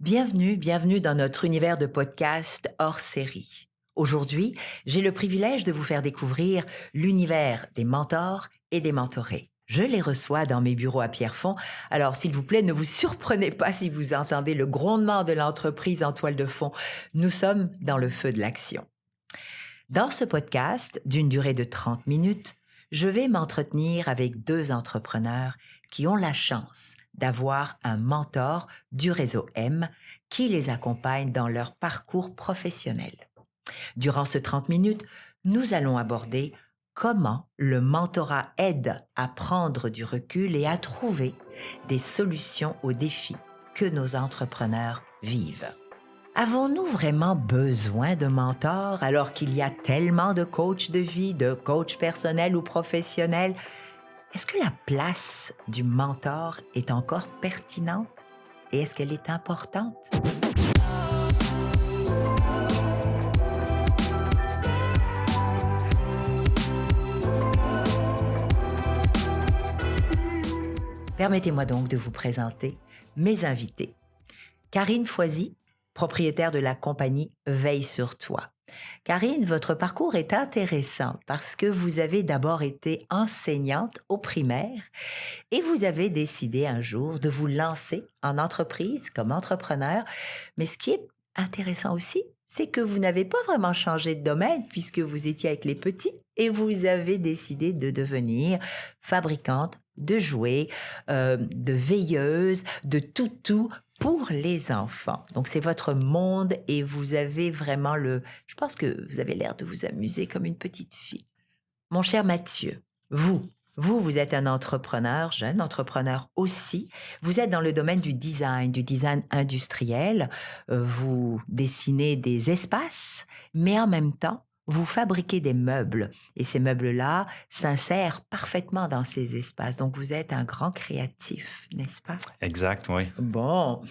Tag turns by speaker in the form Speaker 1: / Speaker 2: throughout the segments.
Speaker 1: Bienvenue dans notre univers de podcast hors série. Aujourd'hui, j'ai le privilège de vous faire découvrir l'univers des mentors et des mentorés. Je les reçois dans mes bureaux à Pierrefonds, alors s'il vous plaît, ne vous surprenez pas si vous entendez le grondement de l'entreprise en toile de fond. Nous sommes dans le feu de l'action. Dans ce podcast, d'une durée de 30 minutes, je vais m'entretenir avec deux entrepreneurs qui ont la chance d'avoir un mentor du réseau M qui les accompagne dans leur parcours professionnel. Durant ce 30 minutes, nous allons aborder comment le mentorat aide à prendre du recul et à trouver des solutions aux défis que nos entrepreneurs vivent. Avons-nous vraiment besoin de mentors alors qu'il y a tellement de coachs de vie, de coachs personnels ou professionnels? Est-ce que la place du mentor est encore pertinente et est-ce qu'elle est importante? Permettez-moi donc de vous présenter mes invités. Karine Foisy, propriétaire de la compagnie Veille sur toi. Karine, votre parcours est intéressant parce que vous avez d'abord été enseignante au primaire et vous avez décidé un jour de vous lancer en entreprise comme entrepreneur. Mais ce qui est intéressant aussi, c'est que vous n'avez pas vraiment changé de domaine puisque vous étiez avec les petits et vous avez décidé de devenir fabricante de jouets, de veilleuse, de toutous pour les enfants. Donc, c'est votre monde et vous avez vraiment je pense que vous avez l'air de vous amuser comme une petite fille. Mon cher Mathieu, vous êtes un entrepreneur, jeune entrepreneur aussi. Vous êtes dans le domaine du design industriel. Vous dessinez des espaces, mais en même temps, vous fabriquez des meubles. Et ces meubles-là s'insèrent parfaitement dans ces espaces. Donc, vous êtes un grand créatif, n'est-ce pas?
Speaker 2: Exact, oui.
Speaker 1: Bon.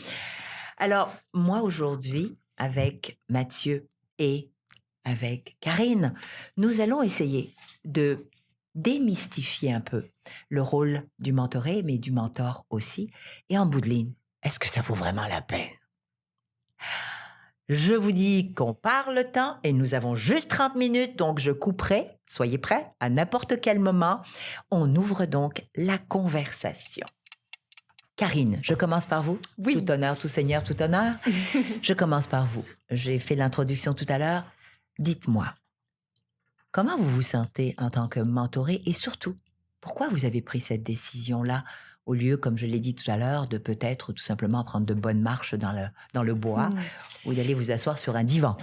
Speaker 1: Alors, moi, aujourd'hui, avec Mathieu et avec Karine, nous allons essayer de démystifier un peu le rôle du mentoré, mais du mentor aussi. Et en bout de ligne, est-ce que ça vaut vraiment la peine? Je vous dis qu'on part le temps et nous avons juste 30 minutes, donc je couperai. Soyez prêts à n'importe quel moment. On ouvre donc la conversation. Karine, je commence par vous.
Speaker 3: Oui.
Speaker 1: Tout honneur, tout seigneur, tout honneur. Je commence par vous. J'ai fait l'introduction tout à l'heure. Dites-moi, comment vous vous sentez en tant que mentoré et surtout, pourquoi vous avez pris cette décision-là au lieu, comme je l'ai dit tout à l'heure, de peut-être tout simplement prendre de bonnes marches dans le bois ou d'aller vous asseoir sur un divan?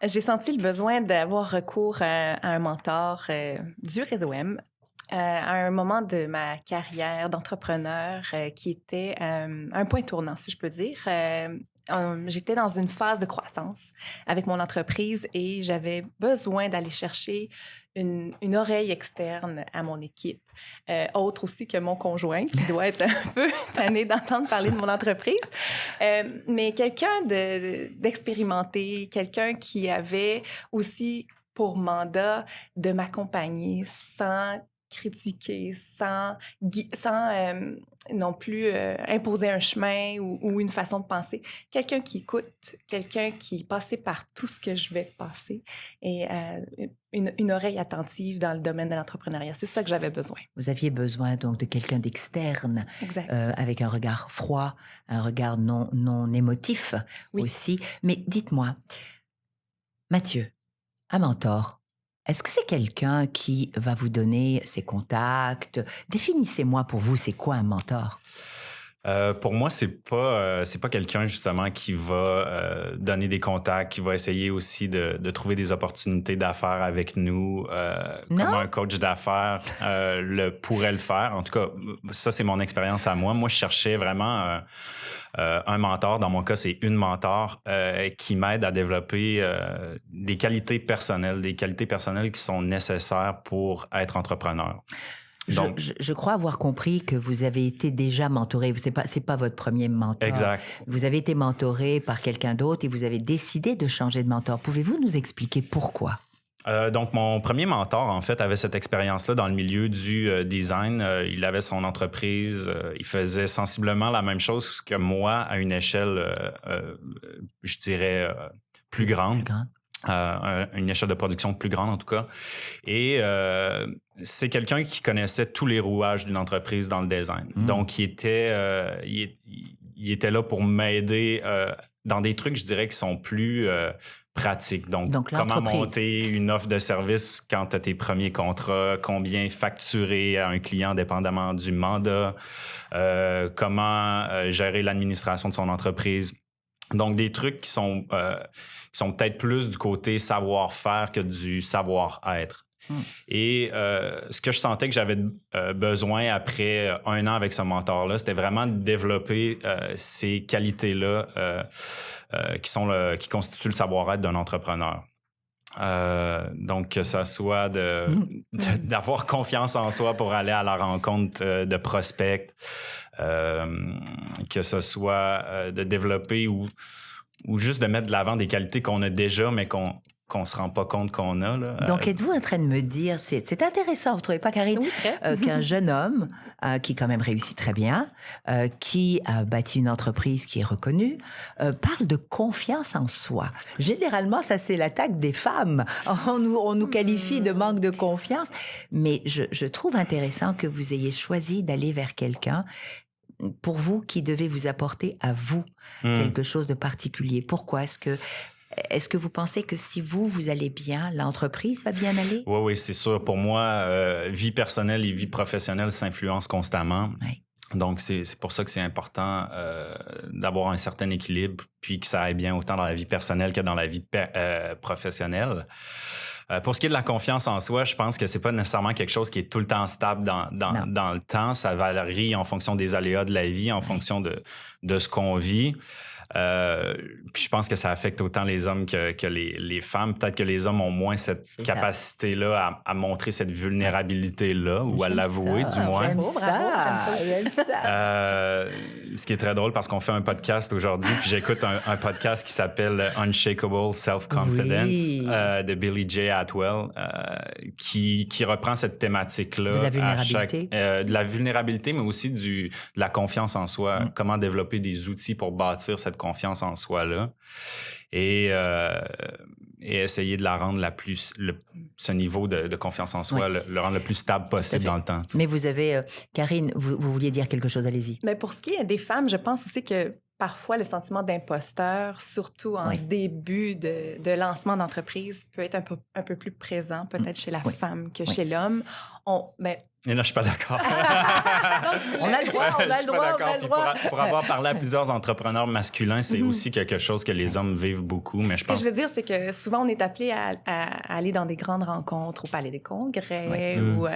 Speaker 3: J'ai senti le besoin d'avoir recours à un mentor du réseau M à un moment de ma carrière d'entrepreneur qui était un point tournant, si je peux dire. J'étais dans une phase de croissance avec mon entreprise et j'avais besoin d'aller chercher une oreille externe à mon équipe, autre aussi que mon conjoint, qui doit être un peu tanné d'entendre parler de mon entreprise, mais quelqu'un d'expérimenté, quelqu'un qui avait aussi pour mandat de m'accompagner sans critiquer, sans non plus imposer un chemin ou une façon de penser. Quelqu'un qui écoute, quelqu'un qui est passé par tout ce que je vais passer et une oreille attentive dans le domaine de l'entrepreneuriat. C'est ça que j'avais besoin.
Speaker 1: Vous aviez besoin donc de quelqu'un d'externe,
Speaker 3: Exact.
Speaker 1: avec un regard froid, un regard non émotif aussi. Mais dites-moi, Mathieu, un mentor, est-ce que c'est quelqu'un qui va vous donner ses contacts? Définissez-moi pour vous, c'est quoi un mentor?
Speaker 2: Pour moi, c'est pas quelqu'un justement qui va donner des contacts, qui va essayer aussi de trouver des opportunités d'affaires avec nous, comme un coach d'affaires pourrait le faire. En tout cas, ça, c'est mon expérience à moi. Moi, je cherchais vraiment un mentor. Dans mon cas, c'est une mentor qui m'aide à développer des qualités personnelles qui sont nécessaires pour être entrepreneur. Donc,
Speaker 1: je crois avoir compris que vous avez été déjà mentoré. C'est pas votre premier mentor.
Speaker 2: Exact.
Speaker 1: Vous avez été mentoré par quelqu'un d'autre et vous avez décidé de changer de mentor. Pouvez-vous nous expliquer pourquoi?
Speaker 2: Donc, mon premier mentor, en fait, avait cette expérience-là dans le milieu du design. Il avait son entreprise. Il faisait sensiblement la même chose que moi à une échelle, je dirais, plus grande. Une échelle de production plus grande, en tout cas. Et c'est quelqu'un qui connaissait tous les rouages d'une entreprise dans le design. Donc, il était là pour m'aider dans des trucs, je dirais, qui sont plus... pratique. Donc comment monter une offre de service quand tu as tes premiers contrats, combien facturer à un client dépendamment du mandat, comment gérer l'administration de son entreprise. Donc, des trucs qui sont peut-être plus du côté savoir-faire que du savoir-être. Et ce que je sentais que j'avais besoin après 1 an avec ce mentor-là, c'était vraiment de développer ces qualités-là qui constituent le savoir-être d'un entrepreneur. Donc, que ça soit d'avoir confiance en soi pour aller à la rencontre de prospects, que ce soit de développer ou juste de mettre de l'avant des qualités qu'on a déjà, mais qu'on ne se rend pas compte qu'on a. Là.
Speaker 1: Donc, êtes-vous en train de me dire, c'est intéressant, vous ne trouvez pas, Karine, qu'un jeune homme qui quand même réussit très bien, qui a bâti une entreprise qui est reconnue, parle de confiance en soi. Généralement, ça, c'est l'attaque des femmes. On nous qualifie de manque de confiance. Mais je trouve intéressant que vous ayez choisi d'aller vers quelqu'un pour vous qui devait vous apporter à vous quelque chose de particulier. Pourquoi? Est-ce que vous pensez que si vous allez bien, l'entreprise va bien aller?
Speaker 2: Oui, c'est sûr. Pour moi, vie personnelle et vie professionnelle s'influencent constamment.
Speaker 1: Oui.
Speaker 2: Donc, c'est pour ça que c'est important d'avoir un certain équilibre, puis que ça aille bien autant dans la vie personnelle que dans la vie professionnelle. Pour ce qui est de la confiance en soi, je pense que c'est pas nécessairement quelque chose qui est tout le temps stable dans le temps. Ça varie en fonction des aléas de la vie, en fonction de ce qu'on vit. Puis je pense que ça affecte autant les hommes que les femmes. Peut-être que les hommes ont moins cette capacité-là à montrer cette vulnérabilité-là ou à l'avouer, du moins.
Speaker 1: J'aime ça.
Speaker 2: Ce qui est très drôle parce qu'on fait un podcast aujourd'hui, puis j'écoute un podcast qui s'appelle Unshakable Self-Confidence de Billy J. Atwell, qui reprend cette thématique-là.
Speaker 1: De la vulnérabilité.
Speaker 2: De la vulnérabilité, mais aussi de la confiance en soi. Comment développer des outils pour bâtir cette confiance en soi-là et essayer de la rendre ce niveau de confiance en soi, le rendre le plus stable possible dans le temps.
Speaker 1: Mais vous avez, Karine, vous vouliez dire quelque chose, allez-y.
Speaker 3: Mais pour ce qui est des femmes, je pense aussi que parfois, le sentiment d'imposteur, surtout en début de lancement d'entreprise, peut être un peu plus présent, peut-être chez la femme que chez l'homme.
Speaker 2: Et là, je suis pas d'accord.
Speaker 1: On a le droit.
Speaker 2: Pour avoir parlé à plusieurs entrepreneurs masculins, c'est aussi quelque chose que les hommes vivent beaucoup. Mais
Speaker 3: Ce que je veux dire, c'est que souvent, on est appelé à aller dans des grandes rencontres, au palais des congrès ou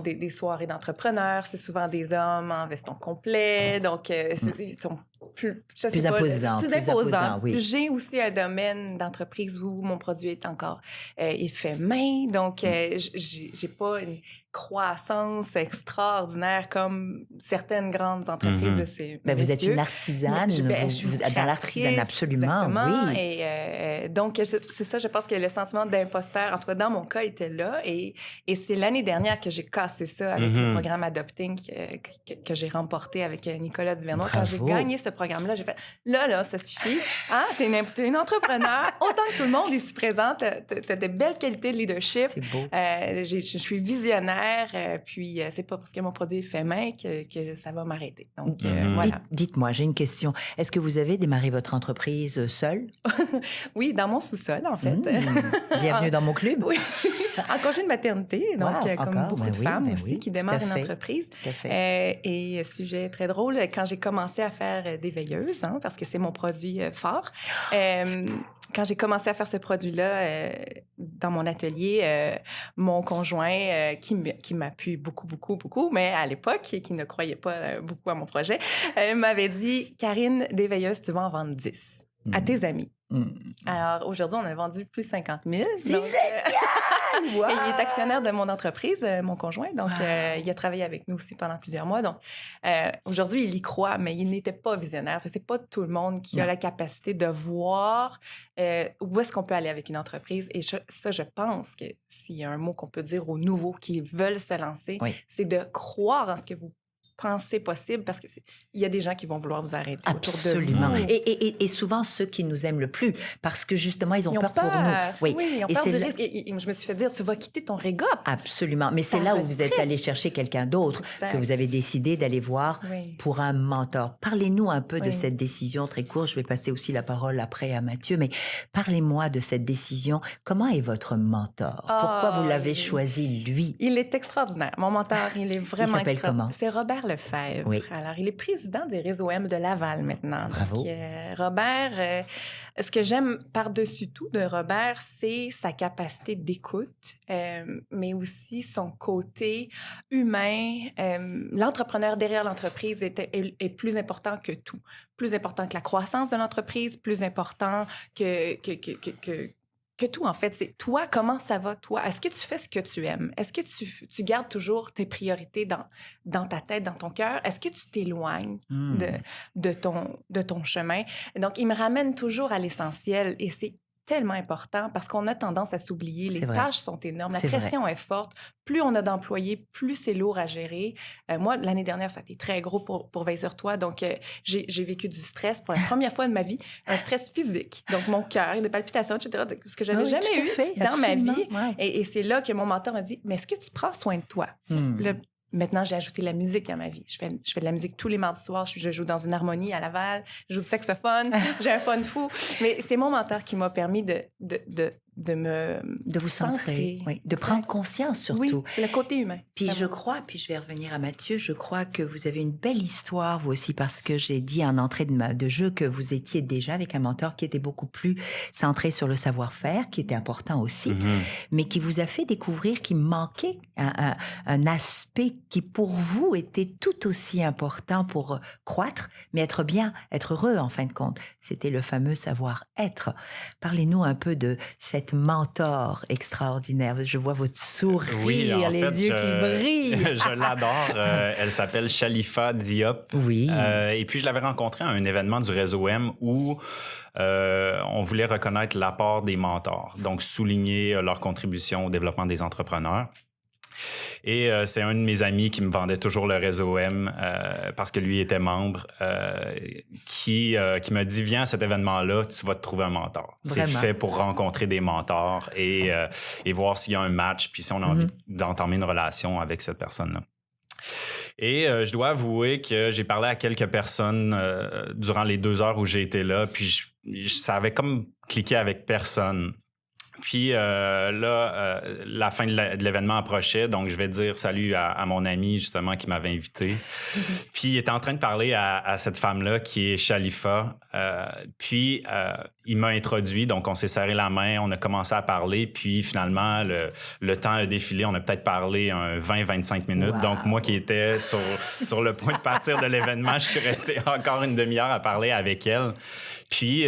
Speaker 3: des soirées d'entrepreneurs. C'est souvent des hommes en veston complet. Donc, ils sont plus imposants. Oui. J'ai aussi un domaine d'entreprise où mon produit est encore il fait main. Donc, j'ai pas une croissance extraordinaire comme certaines grandes entreprises de ces messieurs.
Speaker 1: Vous êtes une artisane.
Speaker 3: Je suis
Speaker 1: dans l'artisanat, absolument.
Speaker 3: Exactement.
Speaker 1: Oui.
Speaker 3: Et donc, c'est ça, je pense que le sentiment d'imposteur, en tout cas dans mon cas, était là. Et c'est l'année dernière que j'ai cassé ça avec le programme Adopting que j'ai remporté avec Nicolas Duvernois.
Speaker 1: Bravo.
Speaker 3: Quand j'ai gagné ce programme-là, j'ai fait là, ça suffit. Hein? T'es une entrepreneur, autant que tout le monde ici présent. T'as de belles qualités de leadership.
Speaker 1: C'est beau.
Speaker 3: Je suis visionnaire. Puis, c'est pas parce que mon produit est fait main que ça va m'arrêter. Donc, voilà.
Speaker 1: Dites-moi, j'ai une question. Est-ce que vous avez démarré votre entreprise seule?
Speaker 3: Oui, dans mon sous-sol, en fait.
Speaker 1: Bienvenue dans mon club.
Speaker 3: Oui, en congé de maternité. Donc, comme beaucoup de femmes aussi qui démarrent une entreprise.
Speaker 1: Tout à fait.
Speaker 3: Et sujet très drôle, quand j'ai commencé à faire des veilleuses, parce que c'est mon produit fort, quand j'ai commencé à faire ce produit-là dans mon atelier, mon conjoint, qui m'appuie beaucoup, mais à l'époque, qui ne croyait pas beaucoup à mon projet, m'avait dit « Karine, des veilleuses, tu vas en vendre 10 à tes amis. » Alors, aujourd'hui, on a vendu plus de 50 000.
Speaker 1: C'est génial! Wow!
Speaker 3: Et il est actionnaire de mon entreprise, mon conjoint. Donc, il a travaillé avec nous aussi pendant plusieurs mois. Donc, aujourd'hui, il y croit, mais il n'était pas visionnaire. C'est pas tout le monde qui a la capacité de voir où est-ce qu'on peut aller avec une entreprise. Et ça, je pense que s'il y a un mot qu'on peut dire aux nouveaux qui veulent se lancer, c'est de croire en ce que vous pensez possible, parce qu'il y a des gens qui vont vouloir vous arrêter.
Speaker 1: Absolument. Et souvent, ceux qui nous aiment le plus, parce que justement, ils ont peur pour nous.
Speaker 3: Oui, ils ont peur du risque. Et je me suis fait dire, tu vas quitter ton régop.
Speaker 1: Absolument. Mais c'est là où vous êtes allé chercher quelqu'un d'autre, que vous avez décidé d'aller voir pour un mentor. Parlez-nous un peu de cette décision très courte. Je vais passer aussi la parole après à Mathieu, mais parlez-moi de cette décision. Comment est votre mentor? Pourquoi vous l'avez choisi, lui?
Speaker 3: Il est extraordinaire. Mon mentor, il est vraiment
Speaker 1: extraordinaire. Il s'appelle comment?
Speaker 3: C'est Robert Lefebvre.
Speaker 1: Oui.
Speaker 3: Alors, il est président des réseaux M de Laval maintenant.
Speaker 1: Bravo.
Speaker 3: Donc, Robert, ce que j'aime par-dessus tout de Robert, c'est sa capacité d'écoute, mais aussi son côté humain. L'entrepreneur derrière l'entreprise est plus important que tout. Plus important que la croissance de l'entreprise, plus important que tout, en fait. C'est toi, comment ça va, toi? Est-ce que tu fais ce que tu aimes? Est-ce que tu gardes toujours tes priorités dans ta tête, dans ton cœur? Est-ce que tu t'éloignes de ton chemin? Donc, il me ramène toujours à l'essentiel et c'est tellement important parce qu'on a tendance à s'oublier. Les tâches sont énormes. La pression est forte. Plus on a d'employés, plus c'est lourd à gérer. Moi, l'année dernière, ça a été très gros pour Veille sur toi. Donc, j'ai vécu du stress pour la première fois de ma vie, un stress physique. Donc, mon cœur, des palpitations, etc., ce que j'avais jamais eu dans ma vie. Ouais. Et c'est là que mon mentor m'a dit, mais est-ce que tu prends soin de toi? Maintenant, j'ai ajouté la musique à ma vie. Je fais de la musique tous les mardis soirs. Je joue dans une harmonie à Laval. Je joue du saxophone. J'ai un fun fou. Mais c'est mon mentor qui m'a permis de
Speaker 1: vous centrer, de prendre conscience surtout.
Speaker 3: Oui, le côté humain.
Speaker 1: Puis puis je vais revenir à Mathieu, je crois que vous avez une belle histoire, vous aussi, parce que j'ai dit en entrée de jeu que vous étiez déjà avec un mentor qui était beaucoup plus centré sur le savoir-faire, qui était important aussi, mais qui vous a fait découvrir qu'il manquait un aspect qui, pour vous, était tout aussi important pour croître, mais être bien, être heureux, en fin de compte. C'était le fameux savoir-être. Parlez-nous un peu de cette mentor extraordinaire. Je vois votre sourire, les yeux qui brillent.
Speaker 2: Je l'adore. Elle s'appelle Khalifa Diop.
Speaker 1: Oui.
Speaker 2: Et puis, je l'avais rencontrée à un événement du réseau M où on voulait reconnaître l'apport des mentors, donc souligner leur contribution au développement des entrepreneurs. Et c'est un de mes amis qui me vendait toujours le réseau M parce que lui était membre, qui m'a dit, viens à cet événement-là, tu vas te trouver un mentor. Vraiment. C'est fait pour rencontrer des mentors et voir s'il y a un match, puis si on a envie d'entamer une relation avec cette personne-là. Et je dois avouer que j'ai parlé à quelques personnes durant les 2 heures où j'ai été là, puis ça avait comme cliqué avec personne. Puis là, la fin de l'événement approchait, donc je vais dire salut à mon ami justement qui m'avait invité. Puis il était en train de parler à cette femme-là qui est Khalifa. Puis il m'a introduit, donc on s'est serré la main, on a commencé à parler. Puis finalement, le temps a défilé, on a peut-être parlé 20-25 minutes. Wow. Donc moi qui étais sur le point de partir de l'événement, je suis resté encore une demi-heure à parler avec elle. Puis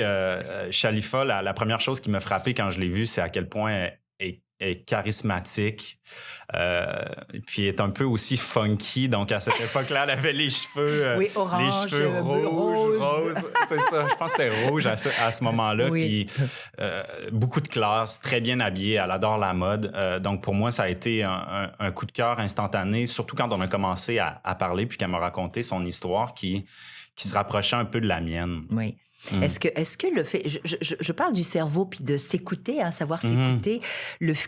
Speaker 2: Khalifa, la première chose qui m'a frappé quand je l'ai vue, c'est à quel point elle est charismatique, puis est un peu aussi funky. Donc, à cette époque-là, elle avait les cheveux,
Speaker 1: orange,
Speaker 2: les cheveux roses. C'est ça, je pense que c'était rouge à ce moment-là. Oui. Puis beaucoup de classe, très bien habillée. Elle adore la mode. Donc, pour moi, ça a été un coup de cœur instantané, surtout quand on a commencé à parler, puis qu'elle m'a raconté son histoire qui se rapprochait un peu de la mienne.
Speaker 1: Oui. Est-ce que le fait... Je parle du cerveau puis de s'écouter, savoir s'écouter.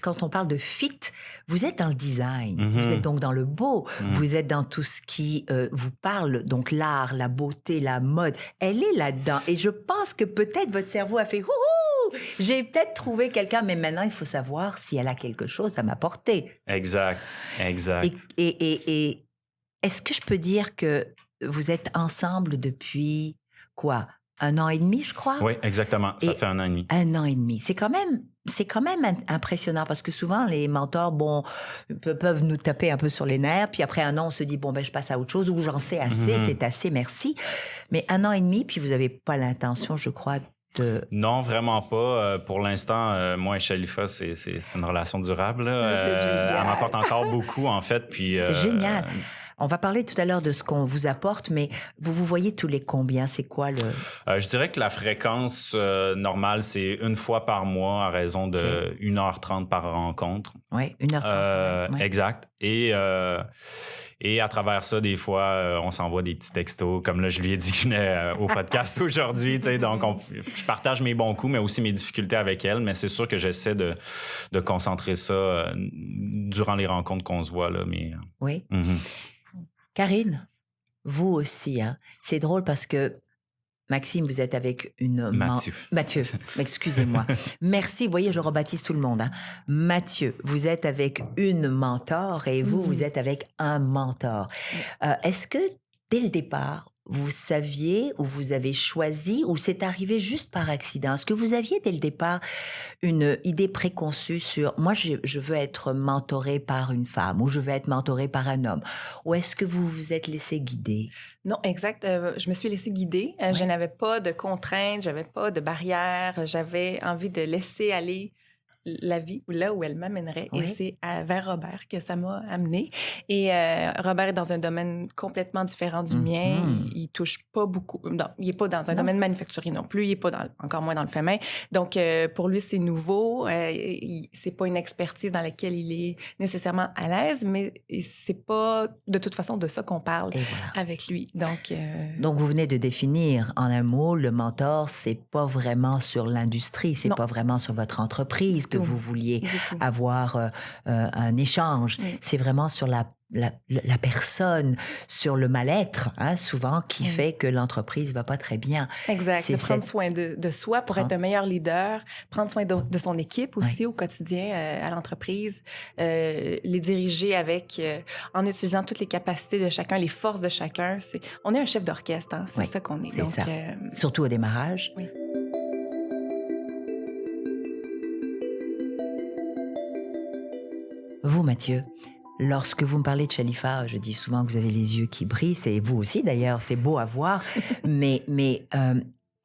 Speaker 1: Quand on parle de fit, vous êtes dans le design, vous êtes donc dans le beau, vous êtes dans tout ce qui vous parle, donc l'art, la beauté, la mode. Elle est là-dedans. Et je pense que peut-être votre cerveau a fait « Houhou! J'ai peut-être trouvé quelqu'un, mais maintenant, il faut savoir si elle a quelque chose à m'apporter. »
Speaker 2: Exact.
Speaker 1: Et est-ce que je peux dire que vous êtes ensemble depuis quoi? 1 an et demi, je crois.
Speaker 2: Oui, exactement. Ça fait 1 an et demi.
Speaker 1: 1 an et demi. C'est quand même impressionnant parce que souvent, les mentors, peuvent nous taper un peu sur les nerfs. Puis après 1 an, on se dit, je passe à autre chose ou j'en sais assez, c'est assez, merci. Mais 1 an et demi, puis vous n'avez pas l'intention, je crois,
Speaker 2: Non, vraiment pas. Pour l'instant, moi et Shalifa, c'est une relation durable. Elle m'apporte encore beaucoup, en fait. Puis,
Speaker 1: c'est génial. On va parler tout à l'heure de ce qu'on vous apporte, mais vous voyez tous les combien? C'est quoi le...
Speaker 2: je dirais que la fréquence normale, c'est une fois par mois à raison de 1h30 par rencontre.
Speaker 1: Oui, 1h30.
Speaker 2: Exact. Et à travers ça, des fois, on s'envoie des petits textos. Comme là, je lui ai dit que je venais au podcast aujourd'hui. Donc, je partage mes bons coups, mais aussi mes difficultés avec elle. Mais c'est sûr que j'essaie de concentrer ça durant les rencontres qu'on se voit. Là, mais,
Speaker 1: oui. Karine, vous aussi, hein? C'est drôle parce que Maxime, vous êtes avec une... Mathieu, excusez-moi. Merci, vous voyez, je rebaptise tout le monde. Hein. Mathieu, vous êtes avec une mentor et vous êtes avec un mentor. Est-ce que, dès le départ, vous saviez ou vous avez choisi ou c'est arrivé juste par accident? Est-ce que vous aviez, dès le départ, une idée préconçue sur « moi, je veux être mentorée par une femme » ou « je veux être mentorée par un homme » ou est-ce que vous vous êtes laissé guider?
Speaker 3: Non, exact. Je me suis laissée guider. Je n'avais pas de contraintes, j'avais pas de barrières. J'avais envie de laisser aller la vie là où elle m'amènerait. Et c'est vers Robert que ça m'a amenée. Et Robert est dans un domaine complètement différent du mien. Il touche pas beaucoup. Non, il est pas dans un domaine manufacturier non plus. Il est pas encore moins dans le fait main. Donc, pour lui, c'est nouveau. C'est pas une expertise dans laquelle il est nécessairement à l'aise, mais c'est pas de toute façon de ça qu'on parle avec lui. Donc,
Speaker 1: vous venez de définir en un mot, le mentor, c'est pas vraiment sur l'industrie, c'est pas vraiment sur votre entreprise que vous vouliez avoir un échange. C'est vraiment sur la personne, sur le mal-être, hein, souvent, qui fait que l'entreprise ne va pas très bien.
Speaker 3: Exact. De prendre soin de soi pour être un meilleur leader, prendre soin de son équipe aussi au quotidien à l'entreprise, les diriger en utilisant toutes les capacités de chacun, les forces de chacun. On est un chef d'orchestre, hein, c'est ça qu'on est.
Speaker 1: C'est ça. Surtout au démarrage.
Speaker 3: Oui.
Speaker 1: Vous, Mathieu, lorsque vous me parlez de Shalifa, je dis souvent que vous avez les yeux qui brillent, c'est vous aussi d'ailleurs, c'est beau à voir, mais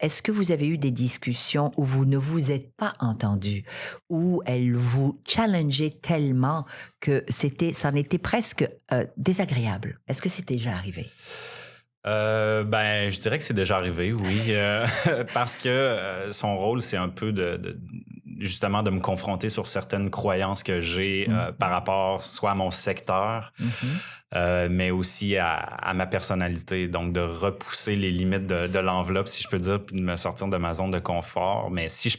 Speaker 1: est-ce que vous avez eu des discussions où vous ne vous êtes pas entendus, où elle vous challengeait tellement que ça en était presque désagréable? Est-ce que c'est déjà arrivé?
Speaker 2: Je dirais que c'est déjà arrivé, oui, parce que son rôle, c'est un peu justement de me confronter sur certaines croyances que j'ai par rapport soit à mon secteur, mais aussi à ma personnalité. Donc, de repousser les limites de l'enveloppe, si je peux dire, puis de me sortir de ma zone de confort. Mais si je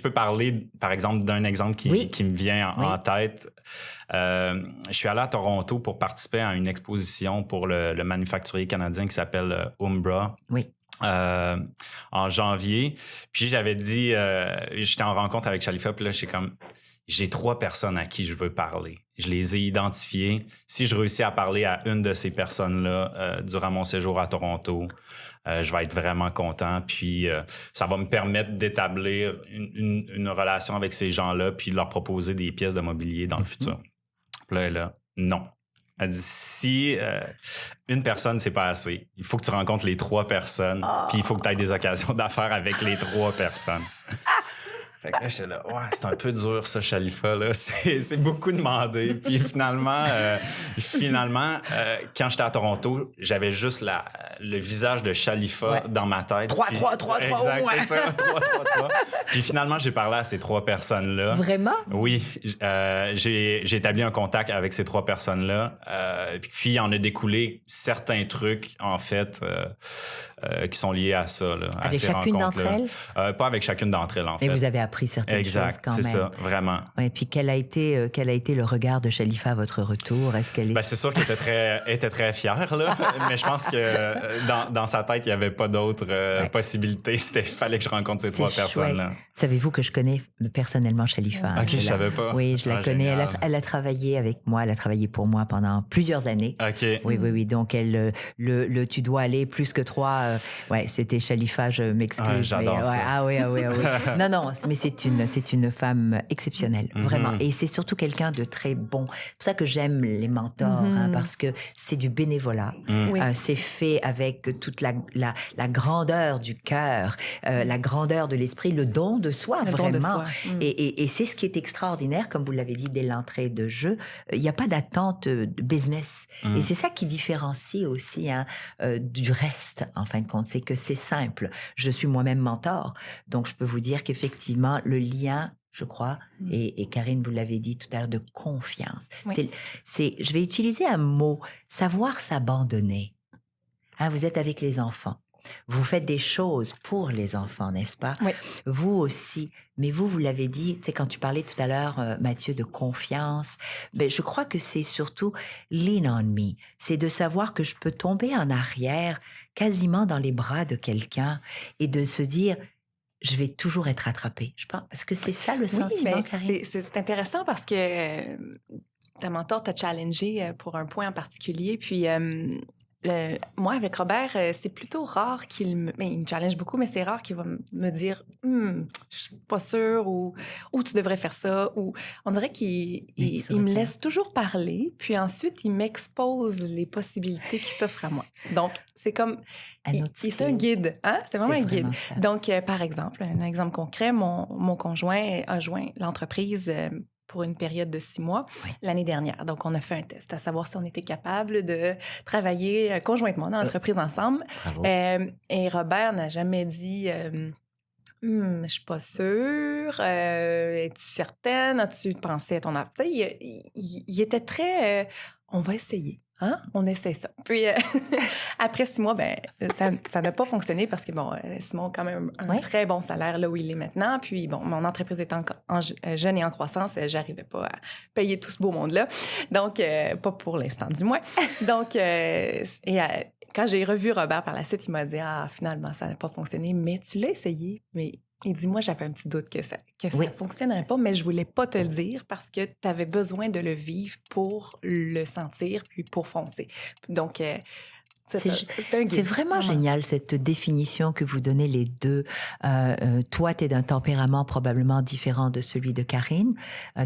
Speaker 2: peux parler, par exemple, d'un exemple qui me vient en tête, je suis allé à Toronto pour participer à une exposition pour le manufacturier canadien qui s'appelle Umbra.
Speaker 1: Oui.
Speaker 2: En janvier. Puis j'avais dit, j'étais en rencontre avec Shalifa, puis là, j'ai 3 personnes à qui je veux parler. Je les ai identifiées. Si je réussis à parler à une de ces personnes-là durant mon séjour à Toronto, je vais être vraiment content. Puis ça va me permettre d'établir une relation avec ces gens-là, puis de leur proposer des pièces de mobilier dans le futur. Puis là, non. Elle dit, si une personne, c'est pas assez, il faut que tu rencontres les 3 personnes, puis il faut que tu aies des occasions d'affaires avec les 3 personnes. Fait que là, j'étais là, ouais, c'est un peu dur, ça, Shalifa, là. C'est beaucoup demandé. Puis finalement, quand j'étais à Toronto, j'avais juste le visage de Shalifa dans ma tête.
Speaker 1: 3.
Speaker 2: Exact, c'est ça, 3. Puis finalement, j'ai parlé à ces 3 personnes-là.
Speaker 1: Vraiment?
Speaker 2: Oui. J'ai établi un contact avec ces 3 personnes-là. Puis il en a découlé certains trucs, en fait, qui sont liés à ça, là, à
Speaker 1: avec
Speaker 2: ces
Speaker 1: chacune d'entre elles?
Speaker 2: Pas avec chacune d'entre elles, en fait.
Speaker 1: Mais vous avez appris certaines choses quand même.
Speaker 2: Exact, c'est ça, vraiment.
Speaker 1: Et puis, quel a été le regard de Shalifa à votre retour? Est-ce qu'elle est...
Speaker 2: C'est sûr qu'elle était très fière, là. Mais je pense que dans sa tête, il n'y avait pas d'autres possibilités. Il fallait que je rencontre ces 3 personnes-là.
Speaker 1: Savez-vous que je connais personnellement Shalifa?
Speaker 2: OK, je savais pas.
Speaker 1: Oui, je la connais. Elle a travaillé avec moi. Elle a travaillé pour moi pendant plusieurs années.
Speaker 2: OK.
Speaker 1: Oui. Donc, tu dois aller plus que 3. C'était Shalifa, je m'excuse.
Speaker 2: J'adore ça.
Speaker 1: Ah oui. Non, mais c'est une femme exceptionnelle, vraiment. Et c'est surtout quelqu'un de très bon. C'est pour ça que j'aime les mentors, parce que c'est du bénévolat. C'est fait avec toute la grandeur du cœur, la grandeur de l'esprit, le don de soi,
Speaker 3: Le
Speaker 1: vraiment.
Speaker 3: don de soi.
Speaker 1: Et c'est ce qui est extraordinaire, comme vous l'avez dit dès l'entrée de jeu. Il n'y a pas d'attente de business. Et c'est ça qui différencie aussi du reste, en fin de compte. C'est que c'est simple. Je suis moi-même mentor. Donc, je peux vous dire qu'effectivement, le lien, je crois, et Karine, vous l'avez dit tout à l'heure, de confiance.
Speaker 3: Oui.
Speaker 1: Je vais utiliser un mot, savoir s'abandonner. Vous êtes avec les enfants. Vous faites des choses pour les enfants, n'est-ce pas?
Speaker 3: Oui.
Speaker 1: Vous aussi. Mais vous l'avez dit, tu sais, quand tu parlais tout à l'heure, Mathieu, de confiance, je crois que c'est surtout lean on me. C'est de savoir que je peux tomber en arrière, quasiment dans les bras de quelqu'un, et de se dire, je vais toujours être attrapée. Je pense, est-ce que c'est ça le sentiment, Karine?
Speaker 3: C'est intéressant parce que ta mentor t'a challengé pour un point en particulier. Puis moi, avec Robert, c'est plutôt rare il me challenge beaucoup, mais c'est rare qu'il va me dire je suis pas sûre ou tu devrais faire ça. Ou on dirait qu'il me laisse toujours parler, puis ensuite il m'expose les possibilités qui s'offrent à moi. Donc c'est comme c'est un guide, hein? C'est vraiment un guide. Ça. Donc par exemple, un exemple concret, mon conjoint a joint l'entreprise pour une période de 6 mois l'année dernière. Donc, on a fait un test à savoir si on était capable de travailler conjointement dans l'entreprise ensemble. Et Robert n'a jamais dit je suis pas sûre. Es-tu certaine? As-tu pensé à ton affaire? Il était très on va essayer. Hein? On essaie ça. Puis, après 6 mois, ça n'a pas fonctionné parce que, Simon a quand même un très bon salaire là où il est maintenant. Puis, mon entreprise étant jeune et en croissance, j'arrivais pas à payer tout ce beau monde-là. Donc, pas pour l'instant, du moins. Donc, quand j'ai revu Robert par la suite, il m'a dit « finalement, ça n'a pas fonctionné, mais tu l'as essayé. » Mais il dit « Moi, j'avais un petit doute que ça ne fonctionnerait pas, mais je voulais pas te le dire parce que tu avais besoin de le vivre pour le sentir puis pour foncer. » Donc,
Speaker 1: c'est vraiment génial, cette définition que vous donnez les deux. Toi, tu es d'un tempérament probablement différent de celui de Karine.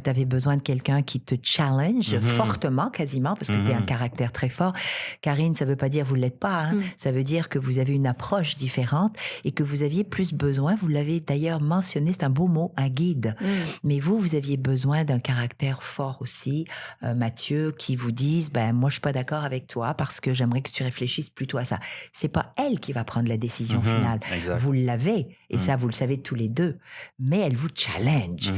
Speaker 1: Tu avais besoin de quelqu'un qui te challenge fortement, quasiment, parce que tu as un caractère très fort. Karine, ça ne veut pas dire que vous ne l'êtes pas. Ça veut dire que vous avez une approche différente et que vous aviez plus besoin, vous l'avez d'ailleurs mentionné, c'est un beau mot, un guide. Mais vous aviez besoin d'un caractère fort aussi, Mathieu, qui vous dise, moi, je ne suis pas d'accord avec toi parce que j'aimerais que tu réfléchisses plutôt à ça. C'est pas elle qui va prendre la décision finale.
Speaker 2: Exact.
Speaker 1: Vous l'avez, et ça, vous le savez tous les deux. Mais elle vous challenge.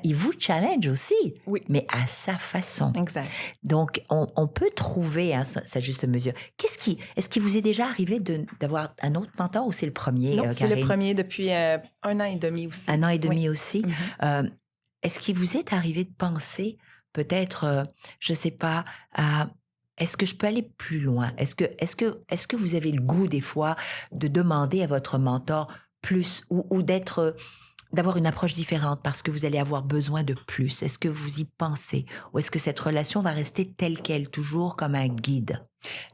Speaker 1: Il vous challenge aussi, mais à sa façon.
Speaker 3: Exact.
Speaker 1: Donc, on peut trouver sa juste mesure. Est-ce qu'il vous est déjà arrivé d'avoir un autre mentor ou c'est le premier,
Speaker 3: Non, c'est
Speaker 1: Karine?
Speaker 3: le premier depuis 1 an et demi aussi.
Speaker 1: 1 an et demi aussi. Est-ce qu'il vous est arrivé de penser peut-être, je sais pas, à... Est-ce que je peux aller plus loin? Est-ce que vous avez le goût des fois de demander à votre mentor plus ou d'avoir une approche différente parce que vous allez avoir besoin de plus? Est-ce que vous y pensez? Ou est-ce que cette relation va rester telle qu'elle, toujours comme un guide?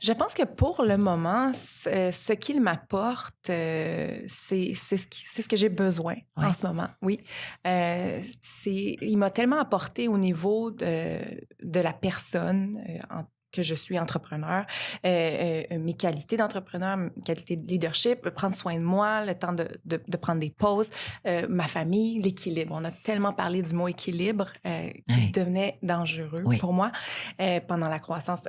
Speaker 3: Je pense que pour le moment, ce qu'il m'apporte, c'est ce que j'ai besoin en ce moment. Oui. Il m'a tellement apporté au niveau de la personne, que je suis entrepreneur, mes qualités d'entrepreneur, mes qualités de leadership, prendre soin de moi, le temps de prendre des pauses, ma famille, l'équilibre. On a tellement parlé du mot équilibre qui devenait dangereux pour moi pendant la croissance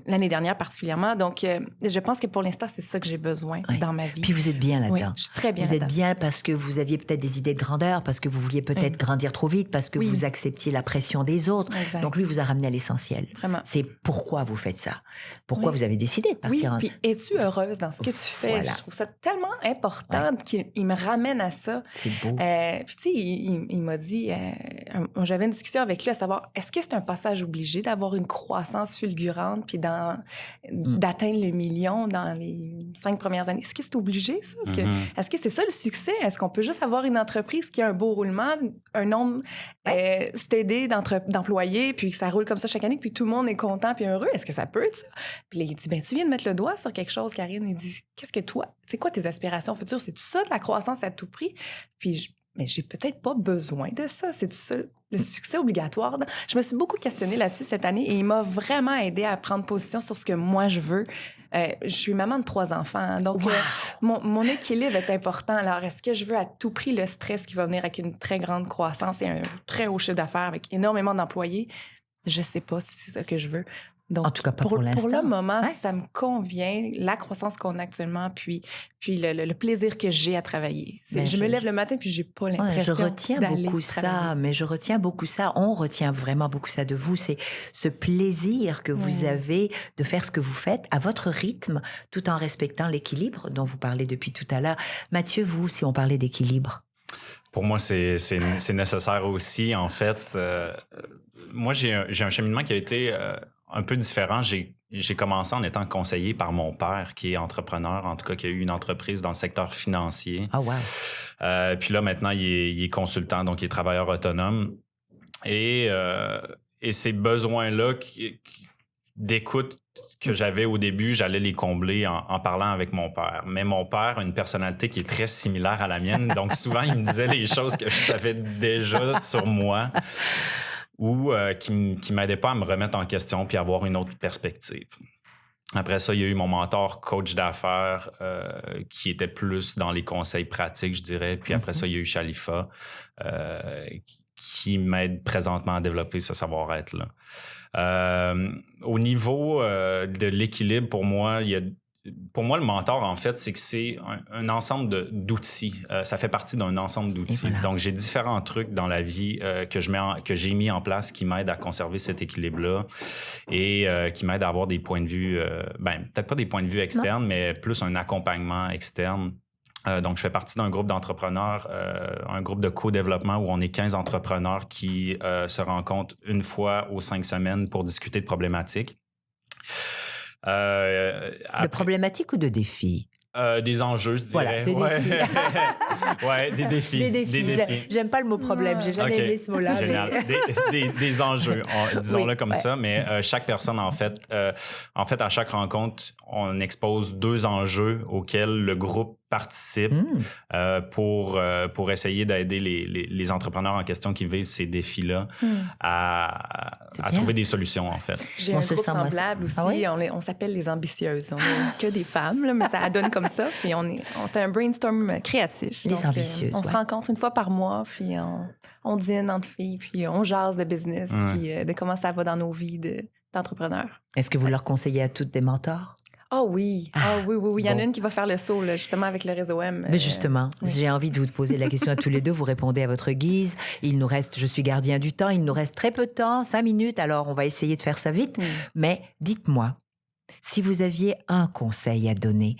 Speaker 3: l'année dernière particulièrement. Donc, je pense que pour l'instant, c'est ça que j'ai besoin dans ma vie.
Speaker 1: Puis vous êtes bien là-dedans.
Speaker 3: Oui, je suis très bien
Speaker 1: là-dedans. Vous
Speaker 3: êtes
Speaker 1: bien parce que vous aviez peut-être des idées de grandeur, parce que vous vouliez peut-être grandir trop vite, parce que vous acceptiez la pression des autres.
Speaker 3: Exact.
Speaker 1: Donc, lui vous a ramené à l'essentiel.
Speaker 3: Vraiment.
Speaker 1: C'est pourquoi vous faites ça. Pourquoi vous avez décidé de partir
Speaker 3: puis es-tu heureuse dans ce que tu fais? Voilà. Je trouve ça tellement important qu'il me ramène à ça.
Speaker 1: C'est beau.
Speaker 3: Puis tu sais, il m'a dit, j'avais une discussion avec lui à savoir, est-ce que c'est un passage obligé d'avoir une croissance fulgurante puis d'atteindre le million dans les 5 premières années? Est-ce que c'est obligé, ça? Est-ce que c'est ça le succès? Est-ce qu'on peut juste avoir une entreprise qui a un beau roulement, un nombre stédé d'employés, puis que ça roule comme ça chaque année, puis tout le monde est content puis heureux? Est-ce que ça peut être ça? Puis là, il dit, tu viens de mettre le doigt sur quelque chose, Karine. Il dit, qu'est-ce que toi, c'est quoi tes aspirations futures? C'est tout ça de la croissance à tout prix? Puis mais j'ai peut-être pas besoin de ça. C'est tout ça le succès obligatoire. Je me suis beaucoup questionnée là-dessus cette année et il m'a vraiment aidé à prendre position sur ce que moi je veux. Je suis maman de 3 enfants, donc mon équilibre est important. Alors, est-ce que je veux à tout prix le stress qui va venir avec une très grande croissance et un très haut chiffre d'affaires avec énormément d'employés? Je sais pas si c'est ça que je veux. Donc,
Speaker 1: en tout cas, pas pour l'instant.
Speaker 3: Pour le moment, ça me convient, la croissance qu'on a actuellement, puis le plaisir que j'ai à travailler. Je me lève le matin, puis j'ai pas l'impression
Speaker 1: je retiens beaucoup
Speaker 3: travailler.
Speaker 1: ça, mais je retiens beaucoup ça. On retient vraiment beaucoup ça de vous. C'est ce plaisir que vous avez de faire ce que vous faites à votre rythme, tout en respectant l'équilibre dont vous parlez depuis tout à l'heure. Mathieu, vous, si on parlait d'équilibre?
Speaker 2: Pour moi, c'est nécessaire aussi. En fait, moi, j'ai un cheminement qui a été un peu différent. J'ai commencé en étant conseillé par mon père, qui est entrepreneur, en tout cas, qui a eu une entreprise dans le secteur financier.
Speaker 1: Ah, wow!
Speaker 2: Puis là, maintenant, il est consultant, donc il est travailleur autonome. Et ces besoins-là d'écoute que j'avais au début, j'allais les combler en parlant avec mon père. Mais mon père a une personnalité qui est très similaire à la mienne. Donc, souvent, il me disait les choses que je savais déjà sur moi ou qui m'aidaient pas à me remettre en question puis à avoir une autre perspective. Après ça, il y a eu mon mentor coach d'affaires qui était plus dans les conseils pratiques, je dirais. Puis après ça, il y a eu Shalifa qui m'aide présentement à développer ce savoir-être-là. Au niveau de l'équilibre, pour moi, le mentor, en fait, c'est que c'est un ensemble d'outils. Ça fait partie d'un ensemble d'outils. Voilà. Donc, j'ai différents trucs dans la vie que j'ai mis en place qui m'aident à conserver cet équilibre-là et qui m'aident à avoir des points de vue, peut-être pas des points de vue externes, mais plus un accompagnement externe. Donc, je fais partie d'un groupe d'entrepreneurs, un groupe de co-développement où on est 15 entrepreneurs qui se rencontrent une fois aux 5 semaines pour discuter de problématiques.
Speaker 1: De problématiques ou de défis?
Speaker 2: Des enjeux, je dirais.
Speaker 1: Voilà, des défis.
Speaker 2: Ouais, des défis.
Speaker 1: Des défis. J'aime pas le mot problème. J'ai jamais aimé ce mot-là.
Speaker 2: Génial. Mais... des enjeux, disons-le comme ça. Mais chaque personne, en fait, à chaque rencontre, on expose 2 enjeux auxquels le groupe participe pour essayer d'aider les entrepreneurs en question qui vivent ces défis-là à trouver des solutions, en fait.
Speaker 3: J'ai un groupe semblable aussi. Ah oui? On s'appelle les ambitieuses. On n'est que des femmes, là, mais ça donne comme ça. Puis c'est un brainstorm créatif.
Speaker 1: Les donc, ambitieuses,
Speaker 3: on se rencontre une fois par mois, puis on dîne entre filles, puis on jase de business, puis de comment ça va dans nos vies d'entrepreneurs.
Speaker 1: Est-ce que vous leur conseillez à toutes des mentors?
Speaker 3: Oh oui, oui. Il y en a une qui va faire le saut, là, justement, avec le réseau M.
Speaker 1: Mais justement, j'ai envie de vous poser la question à tous les deux. Vous répondez à votre guise. Il nous reste, je suis gardien du temps, il nous reste très peu de temps, 5 minutes, alors on va essayer de faire ça vite. Mais dites-moi, si vous aviez un conseil à donner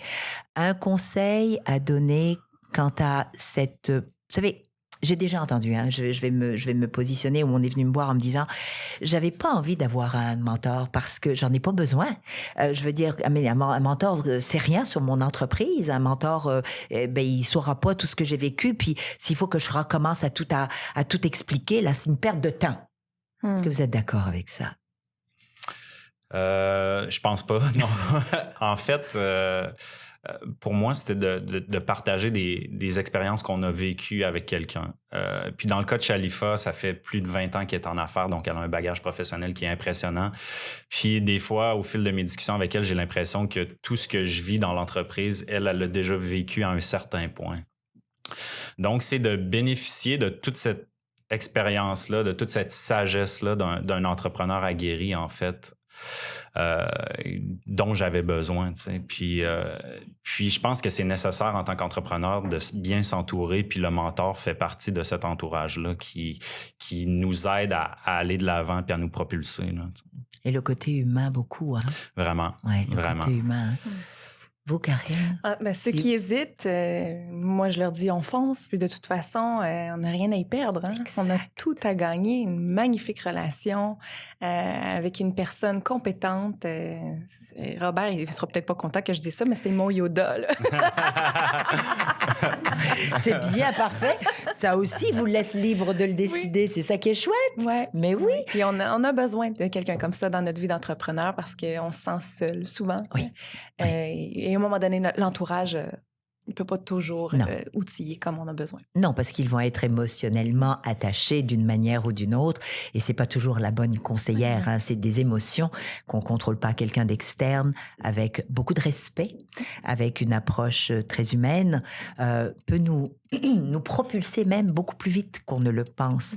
Speaker 1: quant à cette... Vous savez, j'ai déjà entendu, je vais me positionner où on est venu me voir en me disant j'avais pas envie d'avoir un mentor parce que j'en ai pas besoin. Je veux dire, un mentor sait rien sur mon entreprise. Un mentor, il saura pas tout ce que j'ai vécu. Puis s'il faut que je recommence à tout expliquer, là, c'est une perte de temps. Est-ce que vous êtes d'accord avec ça?
Speaker 2: Je pense pas, non. En fait... pour moi, c'était de partager des expériences qu'on a vécues avec quelqu'un. Puis dans le cas de Shalifa, ça fait plus de 20 ans qu'elle est en affaires, donc elle a un bagage professionnel qui est impressionnant. Puis des fois, au fil de mes discussions avec elle, j'ai l'impression que tout ce que je vis dans l'entreprise, elle l'a déjà vécu à un certain point. Donc, c'est de bénéficier de toute cette expérience-là, de toute cette sagesse-là d'un entrepreneur aguerri, en fait, dont j'avais besoin, tu sais. Puis je pense que c'est nécessaire en tant qu'entrepreneur de bien s'entourer, puis le mentor fait partie de cet entourage-là qui nous aide à aller de l'avant puis à nous propulser, là.
Speaker 1: Et le côté humain beaucoup, hein?
Speaker 2: Vraiment.
Speaker 1: Oui, le
Speaker 2: vraiment.
Speaker 1: Côté humain. Vous, Karine?
Speaker 3: Ceux qui hésitent, moi, je leur dis on fonce, puis de toute façon, on n'a rien à y perdre. Hein? On a tout à gagner, une magnifique relation avec une personne compétente. Robert, il ne sera peut-être pas content que je dise ça, mais c'est mon Yoda. Là.
Speaker 1: C'est bien, parfait. Ça aussi, vous laisse libre de le décider. Oui. C'est ça qui est chouette.
Speaker 3: Ouais.
Speaker 1: Mais oui.
Speaker 3: Puis on a besoin de quelqu'un comme ça dans notre vie d'entrepreneur parce qu'on se sent seul, souvent.
Speaker 1: Oui.
Speaker 3: Et à un moment donné, l'entourage il peut pas toujours outiller comme on a besoin.
Speaker 1: Non, parce qu'ils vont être émotionnellement attachés d'une manière ou d'une autre. Et c'est pas toujours la bonne conseillère. Hein. C'est des émotions qu'on contrôle pas. Quelqu'un d'externe, avec beaucoup de respect, avec une approche très humaine, peut nous propulser même beaucoup plus vite qu'on ne le pense.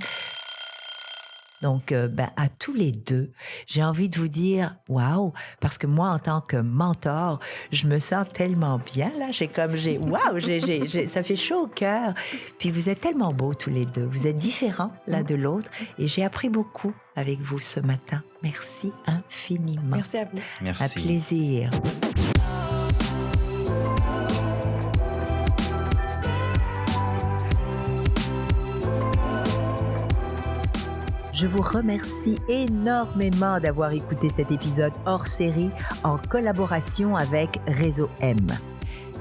Speaker 1: Donc, à tous les deux, j'ai envie de vous dire « Waouh !» parce que moi, en tant que mentor, je me sens tellement bien, là. Ça fait chaud au cœur. Puis vous êtes tellement beaux tous les deux. Vous êtes différents l'un de l'autre et j'ai appris beaucoup avec vous ce matin. Merci infiniment.
Speaker 3: Merci à vous.
Speaker 2: Merci.
Speaker 1: Un plaisir. Je vous remercie énormément d'avoir écouté cet épisode hors série en collaboration avec Réseau M.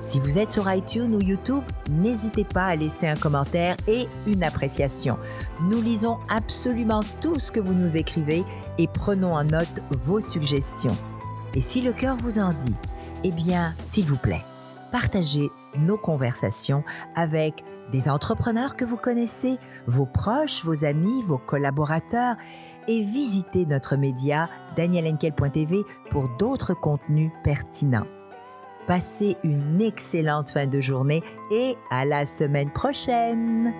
Speaker 1: Si vous êtes sur iTunes ou YouTube, n'hésitez pas à laisser un commentaire et une appréciation. Nous lisons absolument tout ce que vous nous écrivez et prenons en note vos suggestions. Et si le cœur vous en dit, eh bien, s'il vous plaît, partagez nos conversations avec des entrepreneurs que vous connaissez, vos proches, vos amis, vos collaborateurs et visitez notre média danielhenkel.tv pour d'autres contenus pertinents. Passez une excellente fin de journée et à la semaine prochaine!